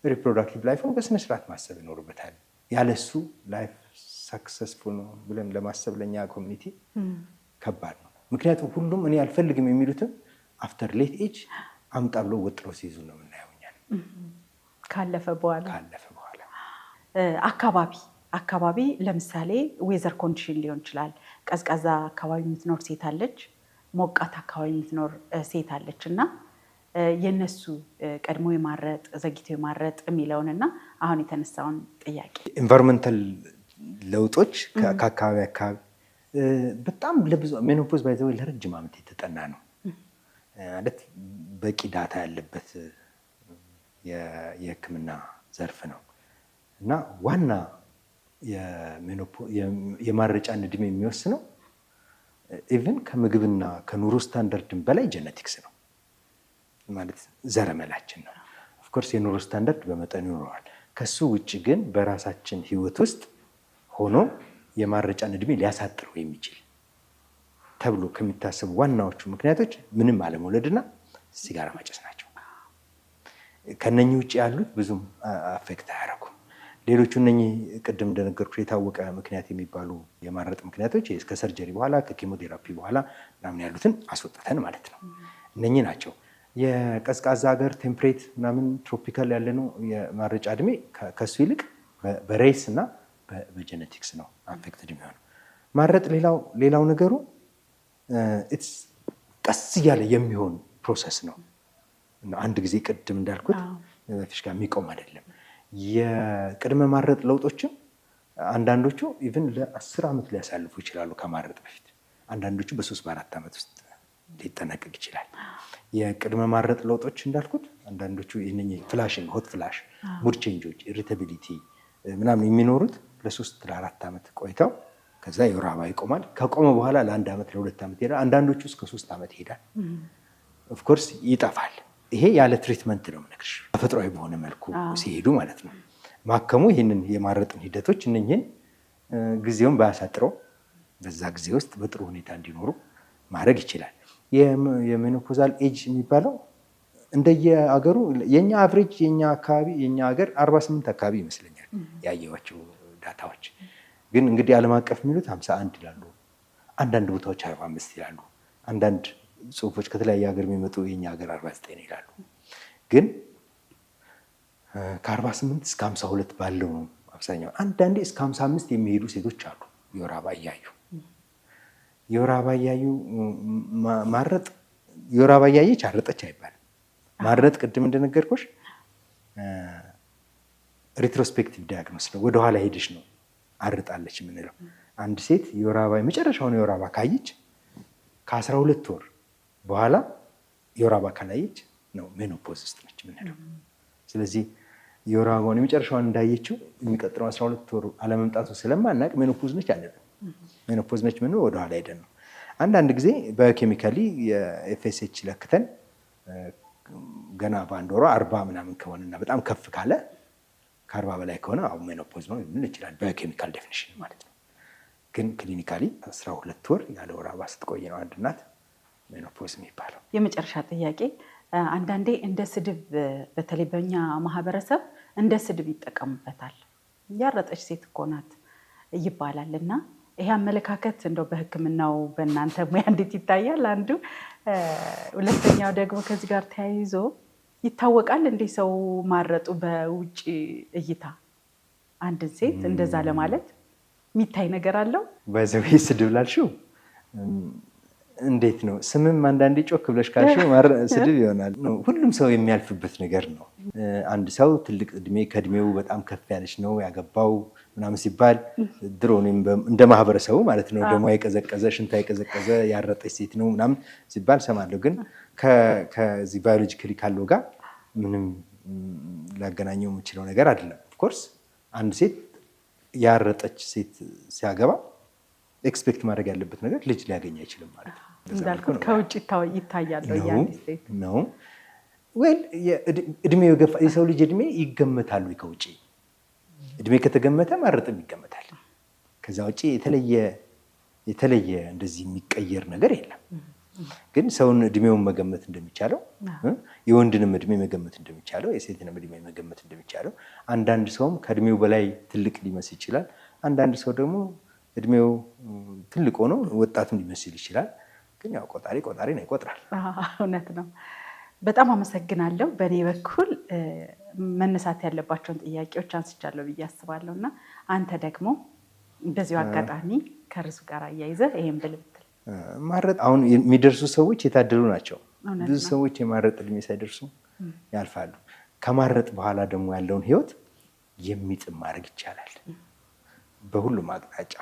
Speaker 2: ሪፕሮዳክቲቭ ላይፉን በስነስርዓት ማሰብ ይኖርበታል። ያለሱ ላይፍ ሰክሰስፉል ነው ብለን ለማሰብ ለኛ ኮሚኒቲ ከባድ ነው። ምክንያቱም ሁሉም እኔ አልፈልግም የሚሉትም አፍተር ሌት ኤጅ አምጣ ብለው ወጥረው ሲይዙ ነው የምናየው እኛ
Speaker 1: ካለፈ በኋላ። አካባቢ ለምሳሌ ዌዘር ኮንዲሽን ሊሆን ይችላል። ቀዝቃዛ አካባቢ የምትኖር ሴት አለች፣ ሞቃት አካባቢ የምትኖር ሴት አለች እና የነሱ ቀድሞ የማረጥ ዘግይቶ የማረጥ የሚለውንና አሁን የተነሳውን ጥያቄ
Speaker 2: ኢንቫይሮንመንታል ለውጦች ከአካባቢ በጣም ለብዙ ሜኖፖዝ ባይ ዘ ወይ ለረጅም ዓመት የተጠና ነው ማለት በቂ ዳታ ያለበት የሕክምና ዘርፍ ነው እና ዋና የማረጫን እድሜ የሚወስነው ኢቭን ከምግብና ከኑሮ ስታንዳርድን በላይ ጄኔቲክስ ነው ማለት ዘረመላችን ነው። ኦፍኮርስ የኑሮ ስታንዳርድ በመጠኑ ይኖረዋል። ከሱ ውጭ ግን በራሳችን ህይወት ውስጥ ሆኖ የማረጫን እድሜ ሊያሳጥረው የሚችል ተብሎ ከሚታሰቡ ዋናዎቹ ምክንያቶች ምንም አለመውለድና ሲጋራ ማጨስ ናቸው። ከነኚህ ውጭ ያሉት ብዙም አፌክት አያደርጉም። ሌሎቹ እነኚህ ቅድም እንደነገርኩ የታወቀ ምክንያት የሚባሉ የማረጥ ምክንያቶች ከሰርጀሪ በኋላ ከኬሞቴራፒ በኋላ ምናምን ያሉትን አስወጥተን ማለት ነው። እነኚህ ናቸው። የቀዝቃዛ ሀገር ቴምፕሬት ምናምን ትሮፒካል ያለ ነው የማረጫ እድሜ ከሱ ይልቅ በሬስ እና በጀኔቲክስ ነው አፌክትድ የሚሆነው። ማረጥ ሌላው ነገሩ ቀስ እያለ የሚሆን ፕሮሰስ ነው። አንድ ጊዜ ቅድም እንዳልኩት ፊሽካ የሚቆም አይደለም። የቅድመ ማረጥ ለውጦችም አንዳንዶቹ ኢቭን ለ10 ዓመት ሊያሳልፉ ይችላሉ ከማረጥ በፊት። አንዳንዶቹ በ3-4 ዓመት ውስጥ ሊጠናቀቅ ይችላል። የቅድመ ማረጥ ለውጦች እንዳልኩት አንዳንዶቹ ፍላሽንግ፣ ሆት ፍላሽ፣ ሙድ ቼንጆች፣ ኢሪታቢሊቲ ምናምን የሚኖሩት ለ3-4 ዓመት ቆይተው ከዛ የወር አበባ ይቆማል። ከቆመ በኋላ ለ1 ዓመት ለ2 ዓመት ይሄዳል። አንዳንዶቹ እስከ 3 ዓመት ይሄዳል። ኦፍኮርስ ይጠፋል። ይሄ ያለ ትሪትመንት ነው የምነግርሽ፣ ተፈጥሯዊ በሆነ መልኩ ሲሄዱ ማለት ነው። ማከሙ ይህንን የማረጥን ሂደቶች እነኝህን ጊዜውን ባያሳጥረው በዛ ጊዜ ውስጥ በጥሩ ሁኔታ እንዲኖሩ ማድረግ ይችላል። የሜኖፖዛል ኤጅ የሚባለው እንደየአገሩ የኛ አቨሬጅ የኛ ሀገር 48 አካባቢ ይመስለኛል ያየኋቸው ዳታዎች። ግን እንግዲህ ዓለም አቀፍ የሚሉት 51 ይላሉ፣ አንዳንድ ቦታዎች 45 ይላሉ፣ አንዳንድ ጽሁፎች ከተለያየ ሀገር የሚመጡ የኛ ሀገር 49 ይላሉ። ግን ከ48 እስከ 52 ባለው ነው አብዛኛው። አንዳንዴ እስከ 55 የሚሄዱ ሴቶች አሉ የወር አበባ እያዩ። የወር አበባ እያዩ ማረጥ፣ የወር አበባ እያየች አረጠች አይባልም። ማረጥ ቅድም እንደነገርኩሽ ሪትሮስፔክቲቭ ዲያግኖስ ነው፣ ወደኋላ ሄደሽ ነው አርጣለች የምንለው። አንድ ሴት የወር አበባ የመጨረሻውን የወር አበባ ካየች ከ12 ወር በኋላ የወር አበባ ካላየች ነው ሜኖፖዝ ውስጥ ነች የምንለው። ስለዚህ የወር አበባውን የመጨረሻውን እንዳየችው የሚቀጥለው 12 ወር አለመምጣቱ ስለማናቅ ሜኖፖዝ ነች አንልም። ሜኖፖዝ ነች ምንለው ወደኋላ ሄደን ነው። አንዳንድ ጊዜ በኬሚካሊ የኤፍኤስኤች ለክተን ገና በአንድ ወሯ 40 ምናምን ከሆነና በጣም ከፍ ካለ ከ40 በላይ ከሆነ አሁን ሜኖፖዝ ነው ልን ይችላል በኬሚካል ዴፊኒሽን ማለት ነው። ግን ክሊኒካሊ 12 ወር ያለ ወር አበባ ስትቆይ ነው አንድ እናት ሜኖፖዝ የሚባለው።
Speaker 1: የመጨረሻ ጥያቄ፣ አንዳንዴ እንደ ስድብ በተለይ በእኛ ማህበረሰብ እንደ ስድብ ይጠቀሙበታል። ያረጠች ሴት እኮ ናት ይባላል እና ይሄ አመለካከት እንደው በሕክምናው በእናንተ ሙያ እንዴት ይታያል? አንዱ ሁለተኛው ደግሞ ከዚህ ጋር ተያይዞ ይታወቃል እንዴ ሰው ማረጡ በውጭ እይታ አንድን ሴት እንደዛ ለማለት የሚታይ ነገር አለው?
Speaker 2: በዘው ስድብ ላልሽው እንዴት ነው ስምም አንዳንዴ ጮክ ብለሽ ካልሽው ስድብ ይሆናል። ሁሉም ሰው የሚያልፍበት ነገር ነው። አንድ ሰው ትልቅ እድሜ ከእድሜው በጣም ከፍ ያለች ነው ያገባው ምናምን ሲባል ድሮ እንደ ማህበረሰቡ ማለት ነው ደግሞ የቀዘቀዘ ሽንታ የቀዘቀዘ ያረጠች ሴት ነው ምናምን ሲባል ሰማለሁ። ግን ከዚህ ባዮሎጂካሊ ካለው ጋር ምንም ላገናኘው የምችለው ነገር አይደለም። ኦፍኮርስ አንድ ሴት ያረጠች ሴት ሲያገባ ኤክስፔክት ማድረግ ያለበት ነገር ልጅ ሊያገኝ አይችልም ማለት ነው።
Speaker 1: እንዳልኩት ከውጭ ይታያል
Speaker 2: ነው ወይ እድሜው የገፋ የሰው ልጅ እድሜ ይገመታል ወይ? ከውጭ እድሜ ከተገመተ ማረጥም ይገመታል። ከዛ ውጭ የተለየ እንደዚህ የሚቀየር ነገር የለም። ግን ሰውን እድሜውን መገመት እንደሚቻለው የወንድንም እድሜ መገመት እንደሚቻለው የሴትንም እድሜ መገመት እንደሚቻለው አንዳንድ ሰውም ከእድሜው በላይ ትልቅ ሊመስል ይችላል። አንዳንድ ሰው ደግሞ እድሜው ትልቅ ሆኖ ወጣትም ሊመስል ይችላል። ግን ያው ቆጣሪ ነው ይቆጥራል።
Speaker 1: እውነት ነው። በጣም አመሰግናለሁ። በእኔ በኩል መነሳት ያለባቸውን ጥያቄዎች አንስቻለሁ ብዬ አስባለሁ እና አንተ ደግሞ በዚሁ አጋጣሚ ከርሱ ጋር አያይዘህ ይሄን ብል ብትል።
Speaker 2: ማረጥ አሁን የሚደርሱ ሰዎች የታደሉ ናቸው። ብዙ ሰዎች የማረጥ እድሜ ሳይደርሱ ያልፋሉ። ከማረጥ በኋላ ደግሞ ያለውን ህይወት የሚጥም ማድረግ ይቻላል በሁሉም አቅጣጫ።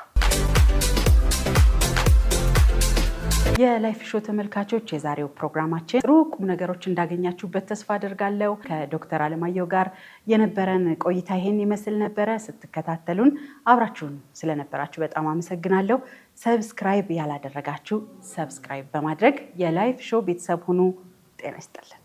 Speaker 1: የላይፍ ሾው ተመልካቾች የዛሬው ፕሮግራማችን ጥሩ ቁም ነገሮች እንዳገኛችሁበት ተስፋ አድርጋለሁ። ከዶክተር አለማየሁ ጋር የነበረን ቆይታ ይሄን ይመስል ነበረ። ስትከታተሉን አብራችሁን ስለነበራችሁ በጣም አመሰግናለሁ። ሰብስክራይብ ያላደረጋችሁ ሰብስክራይብ በማድረግ የላይፍ ሾው ቤተሰብ ሁኑ። ጤና ይስጥልን።